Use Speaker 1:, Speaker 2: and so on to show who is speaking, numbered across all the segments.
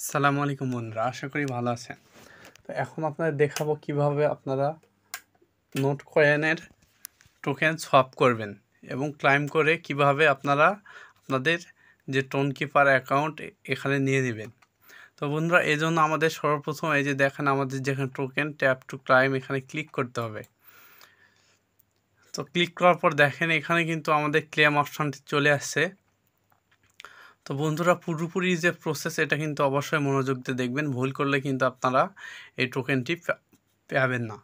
Speaker 1: সালামু আলাইকুম বন্ধুরা, আশা করি ভালো আছেন। তো এখন আপনাদের দেখাবো কিভাবে আপনারা নোট কয়েনের টোকেন সোয়াপ করবেন এবং ক্লাইম করে কিভাবে আপনারা আপনাদের যে টোন কিপার অ্যাকাউন্ট এখানে নিয়ে নেবেন। তো বন্ধুরা, এই জন্য আমাদের সর্বপ্রথম এই যে দেখেন আমাদের যেখানে টোকেন ট্যাপ টু ক্লাইম এখানে ক্লিক করতে হবে। তো ক্লিক করার পর দেখেন এখানে কিন্তু আমাদের ক্লেম অপশানটি চলে আসছে। তো বন্ধুরা, পুরোপুরি যে প্রসেস এটা কিন্তু অবশ্যই মনোযোগ দিয়ে দেখবেন, ভুল করলে কিন্তু আপনারা এই টোকেনটি পাবেন না।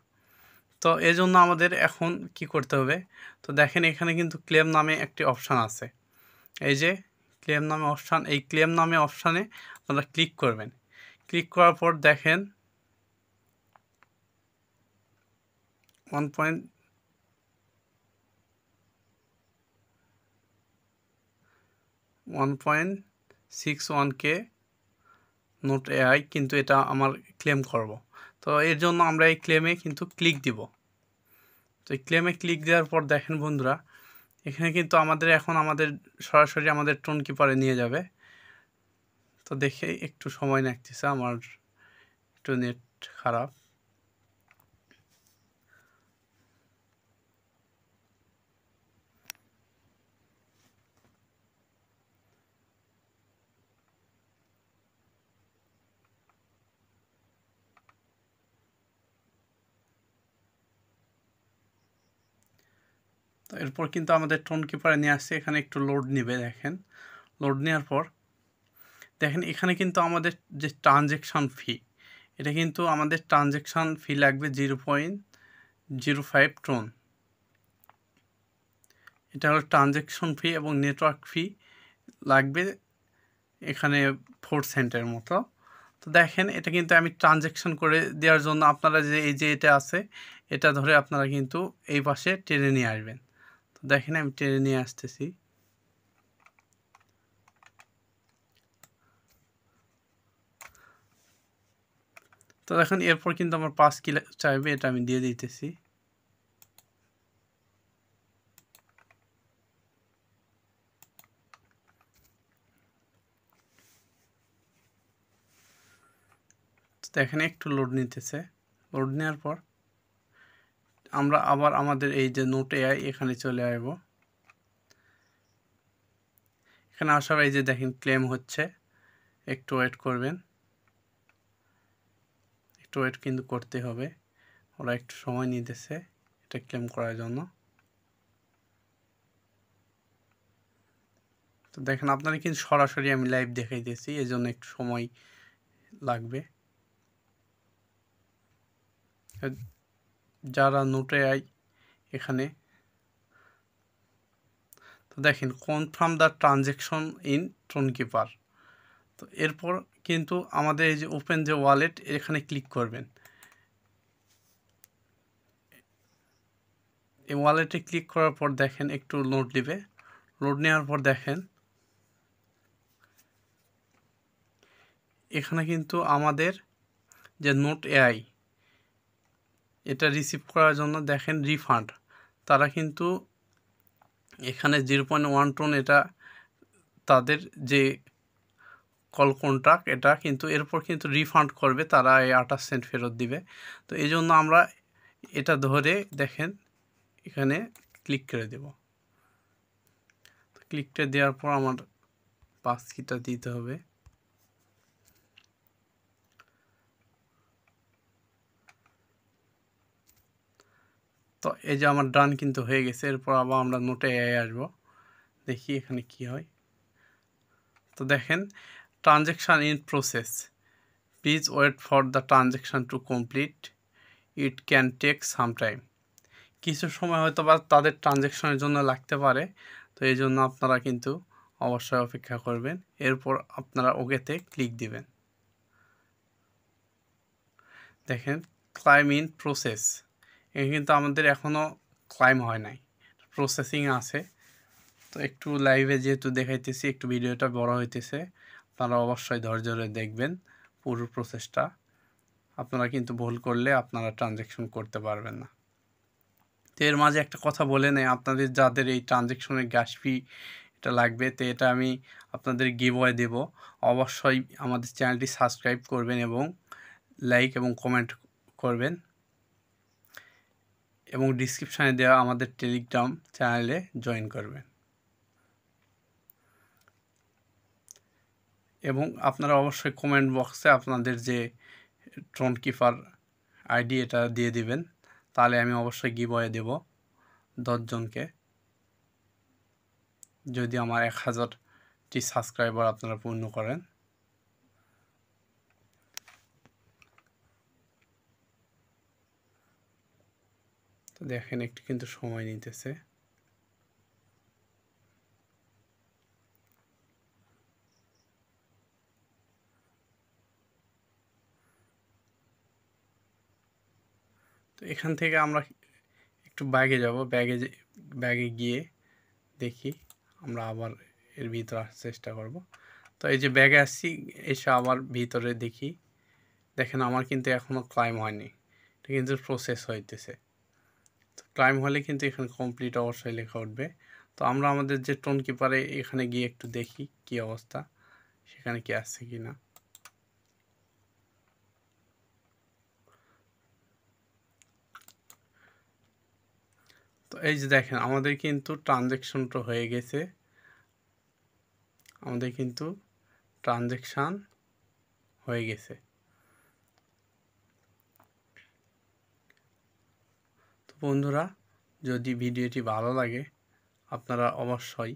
Speaker 1: তো এই জন্য আমাদের এখন কি করতে হবে, তো দেখেন এখানে কিন্তু ক্লেম নামে একটি অপশান আছে। এই যে ক্লেম নামে অপশান, এই ক্লেম নামে অপশানে আপনারা ক্লিক করবেন। ক্লিক করার পর দেখেন 1.61K নোট এআই কিন্তু এটা আমার ক্লেম করব। তো এর জন্য আমরা এই ক্লেমে কিন্তু ক্লিক দিব। তো এই ক্লেমে ক্লিক দেওয়ার পর দেখেন বন্ধুরা, এখানে কিন্তু আমাদের সরাসরি আমাদের টোন কিপারে নিয়ে যাবে। তো দেখে একটু সময় লাগতেছে, আমার একটু নেট খারাপ। তো এরপর কিন্তু আমাদের টোন কিপারে নিয়ে আসছে, এখানে একটু লোড নেবে। দেখেন লোড নেওয়ার পর দেখেন এখানে কিন্তু আমাদের যে ট্রানজ্যাকশান ফি, এটা কিন্তু আমাদের ট্রানজ্যাকশান ফি লাগবে 0.05 টোন। এটা হলো ট্রানজ্যাকশন ফি এবং নেটওয়ার্ক ফি লাগবে এখানে 4 সেন্টের মতো। তো দেখেন এটা কিন্তু আমি ট্রানজ্যাকশন করে দেওয়ার জন্য আপনারা যে এই যে এটা আছে, এটা ধরে আপনারা কিন্তু এই পাশে টেনে নিয়ে আসবেন। তো দেখেন আমি টেনে নিয়ে আসতেছি। তো দেখেন এরপর কিন্তু আমার 5 কি চাইবে, এটা আমি দিয়ে দিতেছি। দেখেন একটু লোড নিতেছে। লোড নেওয়ার পর আমরা আবার আমাদের এই যে নোট এআই এখানে চলে আসব। এখানে আসার এই যে দেখেন ক্লেম হচ্ছে, একটু ওয়েট করবেন। একটু ওয়েট কিন্তু করতে হবে, ওরা একটু সময় নিতেছে এটা ক্লেম করার জন্য। তো দেখেন আপনারা কিন্তু সরাসরি আমি লাইভ দেখাইতেছি, এই জন্য একটু সময় লাগবে। যারা নোট এআই এখানে, তো দেখেন confirm the transaction in tone keeper. তো এরপর কিন্তু আমাদের এই যে ওপেন যে ওয়ালেট এখানে ক্লিক করবেন। এই ওয়ালেটে ক্লিক করার পর দেখেন একটু লোড নেবে। লোড নেওয়ার পর দেখেন এখানে কিন্তু আমাদের যে নোট এআই এটা রিসিভ করার জন্য দেখেন রিফান্ড, তারা কিন্তু এখানে 0.1 টোন এটা তাদের যে কল কন্ট্রাক্ট, এটা কিন্তু এরপর কিন্তু রিফান্ড করবে, তারা এই 28 সেন্ট ফেরত দিবে। তো এই জন্য আমরা এটা ধরে দেখেন এখানে ক্লিক করে দেব। ক্লিকটা দেওয়ার পর আমার পাস কিটা দিতে হবে। তো এই যে আমার ডান কিন্তু হয়ে গেছে। এরপর আবার আমরা নোটে এআই আসবো, দেখি এখানে কি হয়। তো দেখেন transaction in process, please wait for the transaction to complete, it can take some time. কিছু সময় হয়তো বা তাদের ট্রানজ্যাকশনের জন্য লাগতে পারে, তো এই জন্য আপনারা কিন্তু অবশ্যই অপেক্ষা করবেন। এরপর আপনারা ওকেতে ক্লিক দিবেন। দেখেন ক্লাইম ইন প্রসেস, এখানে কিন্তু আমাদের এখনও ক্লাইম হয় নাই, প্রসেসিং আছে। তো একটু লাইভে যেহেতু দেখাইতেছি, একটু ভিডিওটা বড় হইতেছে, আপনারা অবশ্যই ধৈর্য ধরে দেখবেন পুরো প্রসেসটা। আপনারা কিন্তু ভুল করলে আপনারা ট্রানজ্যাকশন করতে পারবেন না। তো এর মাঝে একটা কথা বলে নেই, আপনাদের যাদের এই ট্রানজ্যাকশনের গ্যাস ফি এটা লাগবে। তো এটা আমি আপনাদের গিভওয়ে দেব। অবশ্যই আমাদের চ্যানেলটি সাবস্ক্রাইব করবেন এবং লাইক এবং কমেন্ট করবেন এবং ডিসক্রিপশানে দেওয়া আমাদের টেলিগ্রাম চ্যানেলে জয়েন করবেন এবং আপনারা অবশ্যই কমেন্ট বক্সে আপনাদের যে ট্রোন কিপার আইডি এটা দিয়ে দিবেন, তাহলে আমি অবশ্যই গিভওয়ে দেব 10 জনকে, যদি আমার 1000টি সাবস্ক্রাইবার আপনারা পূর্ণ করেন। তো দেখেন একটু কিন্তু সময় নিতেছে। তো এখান থেকে আমরা একটু ব্যাগে যাব, ব্যাগে গিয়ে দেখি আমরা আবার এর ভিতরে আসার চেষ্টা করব। তো এই যে ব্যাগে আসছি, এসে আবার ভিতরে দেখি, দেখেন আমার কিন্তু এখনও ক্লাইম হয়নি, এটা কিন্তু প্রসেস হইতেছে। তো ক্লাইম হলে কিন্তু এখানে কমপ্লিট অবশ্যই লেখা উঠবে। তো আমরা আমাদের যে টোন কিপারে এখানে গিয়ে একটু দেখি কি অবস্থা, সেখানে কি আসছে কি না। তো এই যে দেখেন আমাদের কিন্তু ট্রানজ্যাকশনটা হয়ে গেছে, আমাদের কিন্তু ট্রানজ্যাকশান হয়ে গেছে। তো বন্ধুরা, যদি ভিডিওটি ভালো লাগে আপনারা অবশ্যই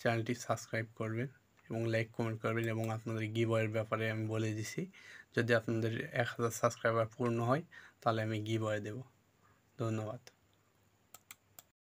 Speaker 1: চ্যানেলটি সাবস্ক্রাইব করবেন এবং লাইক কমেন্ট করবেন এবং আপনাদের গিভওয়ের ব্যাপারে আমি বলে দিছি, যদি আপনাদের 1000 সাবস্ক্রাইবার পূর্ণ হয় তাহলে আমি গিভওয়ে দেব। ধন্যবাদ।